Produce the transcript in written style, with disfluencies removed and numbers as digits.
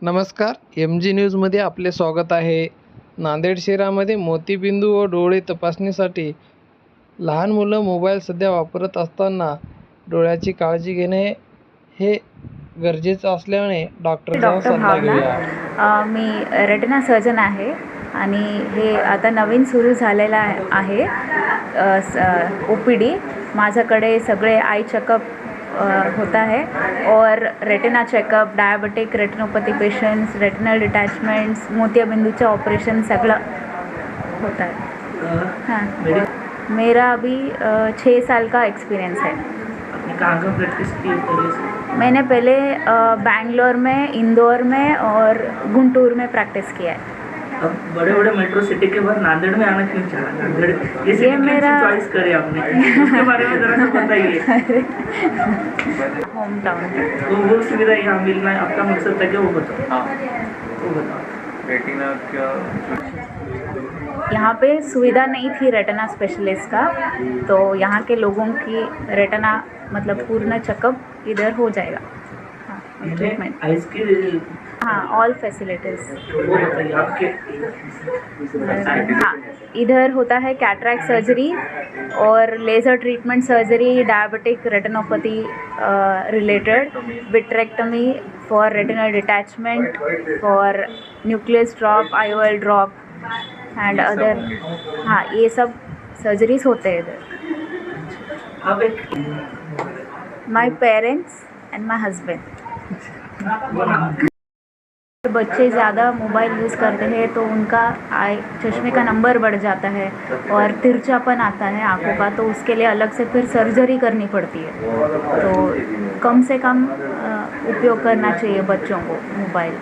नमस्कार. M G न्यूजमध्ये आपले स्वागत आहे. नांदेड शहरामध्ये मोतीबिंदू व डोळे तपासणीसाठी लहान मुलं मोबाईल सध्या वापरत असताना डोळ्याची काळजी घेणे हे गरजेचं असल्याने डॉक्टरचा डॉक्टर सल्ला भावना. घेऊया. मी रेटिना सर्जन आहे आणि हे आता नवीन सुरू झालेलं आहे ओ पी डी. माझ्याकडे सगळे आय चेकअप होता है और retina checkup, diabetic retinopathy patients, retinal detachments, मोतियाबिंदूचे ऑपरेशन सगळं होता है. हाँ, मेरा अभी 6 साल का एक्सपीरियंस है. आपने कहाँ कहाँ प्रैक्टिस की है? मैंने पहले बैंगलोर में, इंदौर में और गुंटूर में प्रैक्टिस किया है. अब बड़े बड़े मेट्रो सिटी के बाद नांदेड़ में आना क्यों चाहा? नांदेड़ ये सिटी मेरा चॉइस करे आपने, उसके बारे में जरा सा बताइए. Home town. वो सुविधा यहाँ मिलना है, आपका मकसद था कि वो बताओ. हाँ, वो बताओ. रेटिना क्या यहाँ पे सुविधा नहीं थी रेटिना स्पेशलिस्ट का, तो यहाँ के लोगों की रेटिना मतलब पूर्ण चेकअप इधर हो जाएगा. हाँ, ट्रीटमेंट. आइस की हाँ, ऑल फैसिलिटीज़. वो बताइए आपके. हाँ, इधर होता है कैटरैक्ट सर्जरी और laser treatment surgery, diabetic retinopathy related, vitrectomy for retinal detachment, for nucleus drop, IOL drop and other. हाँ, ये सब सर्जरीज होते हैं इधर. आप एक my parents and my husband. बच्चे ज़्यादा मोबाइल यूज़ करते हैं तो उनका चश्मे का नंबर बढ़ जाता है और तिरछापन आता है आँखों का, तो उसके लिए अलग से फिर सर्जरी करनी पड़ती है. तो कम से कम उपयोग करना चाहिए बच्चों को मोबाइल.